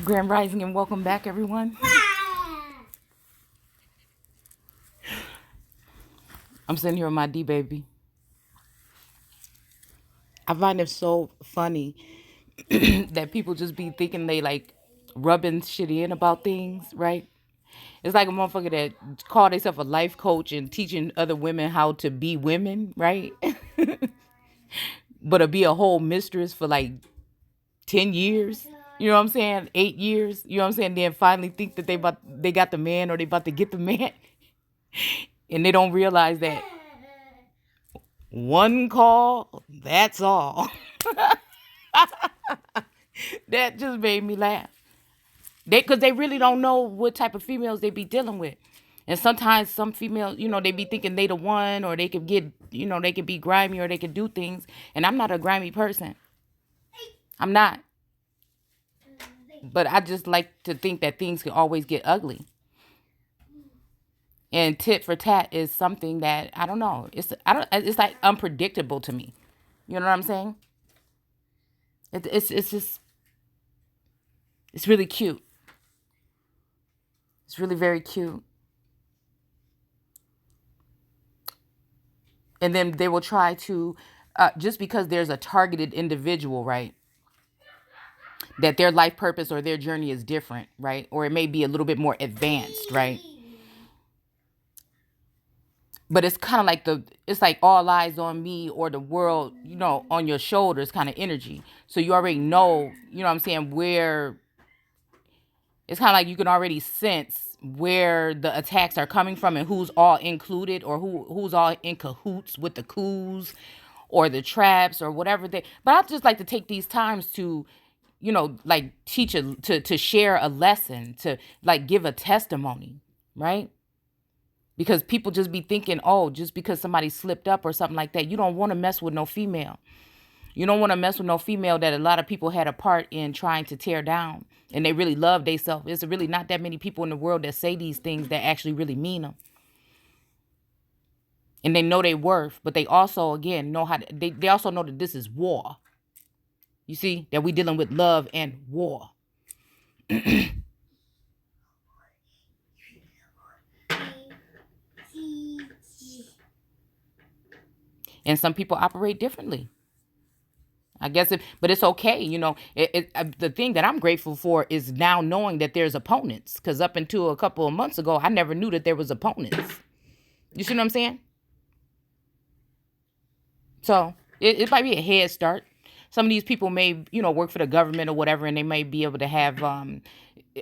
Grand Rising and welcome back, everyone. I'm sitting here with my D baby. I find it so funny that people just be thinking they like rubbing shit in about things, right? It's like a motherfucker that call themselves a life coach and teaching other women how to be women, right? But to be a whole mistress for like 10 years, you know what I'm saying? 8 years, you know what I'm saying? Then finally think that they got the man or they about to get the man. And they don't realize that one call, that's all. That just made me laugh. Because they really don't know what type of females they be dealing with. And sometimes some females, they be thinking they the one, or they could get, they could be grimy or they could do things. And I'm not a grimy person. I'm not. But I just like to think that things can always get ugly. And tit for tat is something that I don't know. It's like unpredictable to me. You know what I'm saying? It's just it's really cute. It's really very cute. And then they will try to just because there's a targeted individual, right? That their life purpose or their journey is different, right? Or it may be a little bit more advanced, right? But it's kind of like it's like all eyes on me or the world, on your shoulders kind of energy. So you already know, what I'm saying, where it's kind of like you can already sense where the attacks are coming from and who's all included or who's all in cahoots with the coups or the traps or whatever but I just like to take these times to, like teach to share a lesson, to like give a testimony, right? Because people just be thinking, oh, just because somebody slipped up or something like that, you don't want to mess with no female. You don't want to mess with no female that a lot of people had a part in trying to tear down. And they really love themselves. There's really not that many people in the world that say these things that actually really mean them. And they know their worth. But they also, again, know they also know that this is war. You see, that we dealing with love and war. And some people operate differently. I guess but it's okay. The thing that I'm grateful for is now knowing that there's opponents. Because up until a couple of months ago, I never knew that there was opponents. You see what I'm saying? So it might be a head start. Some of these people may, work for the government or whatever, and they may be able to have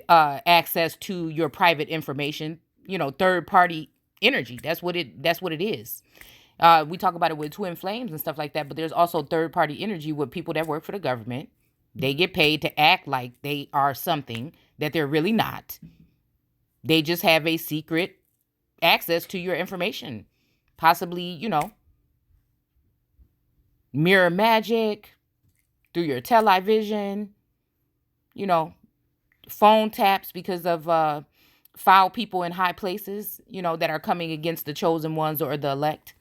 access to your private information. Third party energy. That's what it is. We talk about it with twin flames and stuff like that, but there's also third party energy with people that work for the government. They get paid to act like they are something that they're really not. They just have a secret access to your information. Possibly, mirror magic, through your television, phone taps because of foul people in high places, that are coming against the chosen ones or the elect.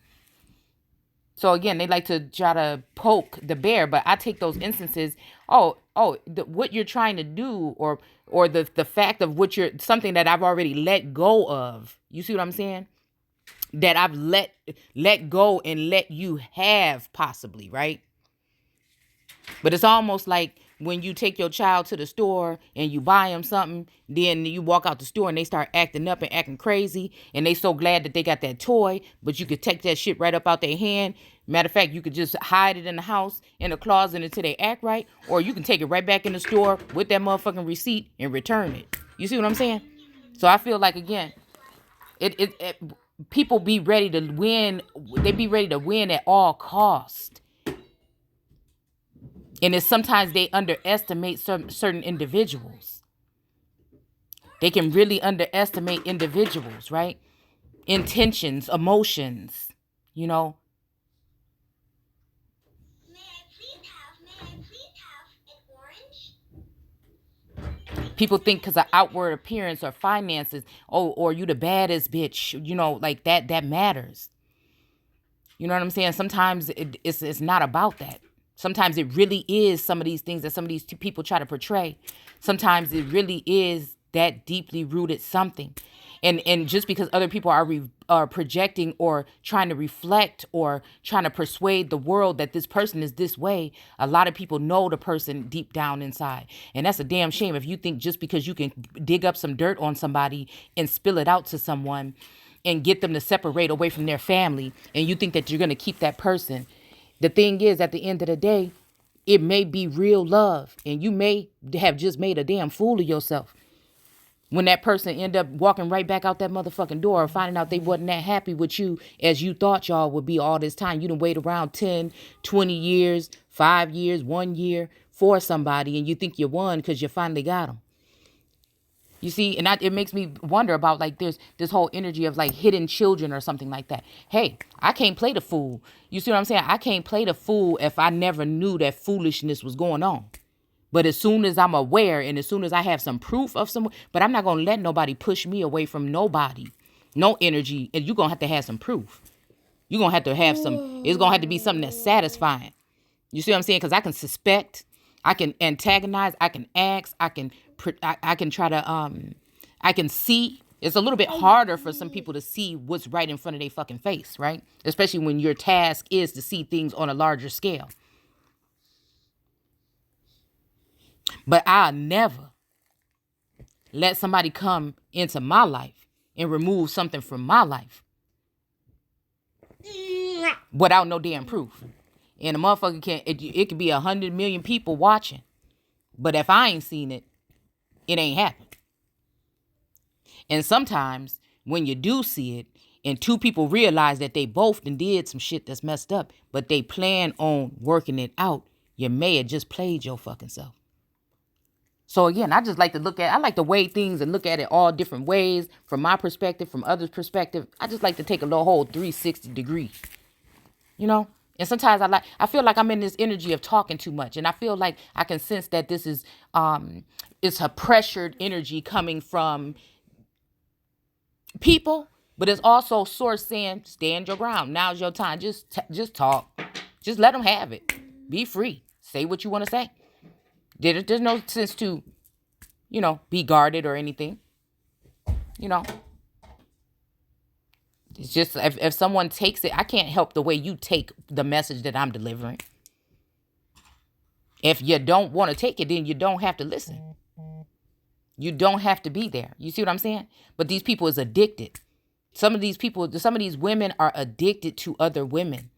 So again, they like to try to poke the bear, but I take those instances. What you're trying to do, or the fact of something that I've already let go of. You see what I'm saying? That I've let go and let you have, possibly, right? But it's almost like when you take your child to the store and you buy them something, then you walk out the store and they start acting up and acting crazy, and they so glad that they got that toy, but you could take that shit right up out their hand. Matter of fact, you could just hide it in the house, in the closet, until they act right, or you can take it right back in the store with that motherfucking receipt and return it. You see what I'm saying? So I feel like, again, people be ready to win. They be ready to win at all costs. And it's sometimes they underestimate certain individuals. They can really underestimate individuals, right? Intentions, emotions, May I please have an orange? People think because of outward appearance or finances, or you the baddest bitch, like that matters. You know what I'm saying? Sometimes it's not about that. Sometimes it really is some of these things that some of these people try to portray. Sometimes it really is that deeply rooted something. And just because other people are projecting or trying to reflect or trying to persuade the world that this person is this way, a lot of people know the person deep down inside. And that's a damn shame if you think just because you can dig up some dirt on somebody and spill it out to someone and get them to separate away from their family, and you think that you're going to keep that person. The thing is, at the end of the day, it may be real love, and you may have just made a damn fool of yourself when that person end up walking right back out that motherfucking door or finding out they wasn't that happy with you as you thought y'all would be all this time. You done wait around 10, 20 years, 5 years, 1 year for somebody, and you think you won because you finally got them. You see, and it makes me wonder about like there's this whole energy of like hidden children or something like that. Hey, I can't play the fool. You see what I'm saying? I can't play the fool if I never knew that foolishness was going on. But as soon as I'm aware and as soon as I have some proof of some, but I'm not going to let nobody push me away from nobody, no energy. And you're going to have some proof. You're going to have some, it's going to have to be something that's satisfying. You see what I'm saying? Because I can suspect, I can antagonize, I can ask, I can try to, I can see. It's a little bit harder for some people to see what's right in front of their fucking face, right? Especially when your task is to see things on a larger scale. But I'll never let somebody come into my life and remove something from my life without no damn proof. And a motherfucker it could be 100 million people watching. But if I ain't seen it, it ain't happened. And sometimes when you do see it and two people realize that they both did some shit that's messed up, but they plan on working it out, you may have just played your fucking self. So again, I just like to I like to weigh things and look at it all different ways, from my perspective, from others' perspective. I just like to take a little whole 360 degrees, you know? And sometimes I feel like I'm in this energy of talking too much. And I feel like I can sense that this is, it's a pressured energy coming from people, but it's also source saying, stand your ground. Now's your time. Just talk. Just let them have it. Be free. Say what you want to say. There's no sense to, be guarded or anything. It's just if someone takes it, I can't help the way you take the message that I'm delivering. If you don't want to take it, then you don't have to listen. You don't have to be there. You see what I'm saying? But these people is addicted. Some of these women are addicted to other women.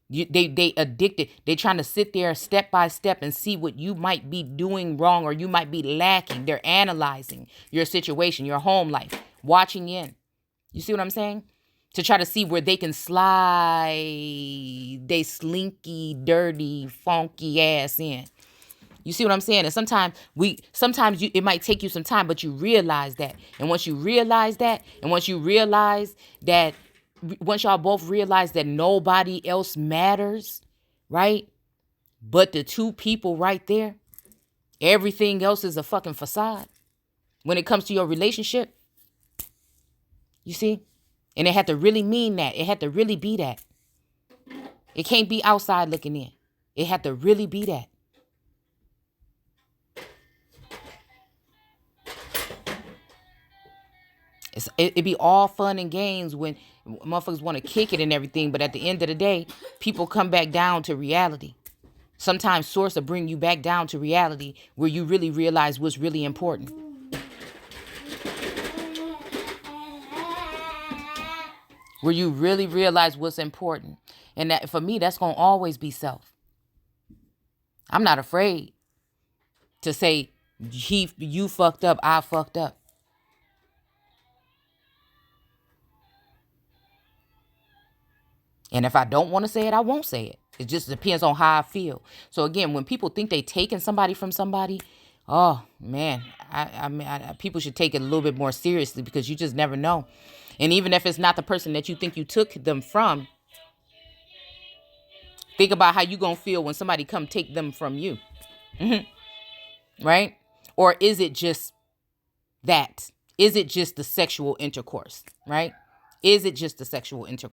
They addicted. They trying to sit there step by step and see what you might be doing wrong or you might be lacking. They're analyzing your situation, your home life, watching in. You see what I'm saying? To try to see where they can slide they slinky, dirty, funky ass in. You see what I'm saying? And sometimes it might take you some time, but you realize that. And once you realize that, once y'all both realize that nobody else matters, right? But the two people right there, everything else is a fucking facade. When it comes to your relationship, you see? And it had to really mean that. It had to really be that. It can't be outside looking in. It had to really be that. It'd be all fun and games when motherfuckers want to kick it and everything, but at the end of the day, people come back down to reality. Sometimes source will bring you back down to reality where you really realize what's really important. Where you really realize what's important. And that for me, that's going to always be self. I'm not afraid to say, you fucked up, I fucked up. And if I don't want to say it, I won't say it. It just depends on how I feel. So again, when people think they taking somebody from somebody, oh man, people should take it a little bit more seriously because you just never know. And even if it's not the person that you think you took them from, think about how you gonna feel when somebody come take them from you. Right? Or is it just that? Is it just the sexual intercourse? Right? Is it just the sexual intercourse?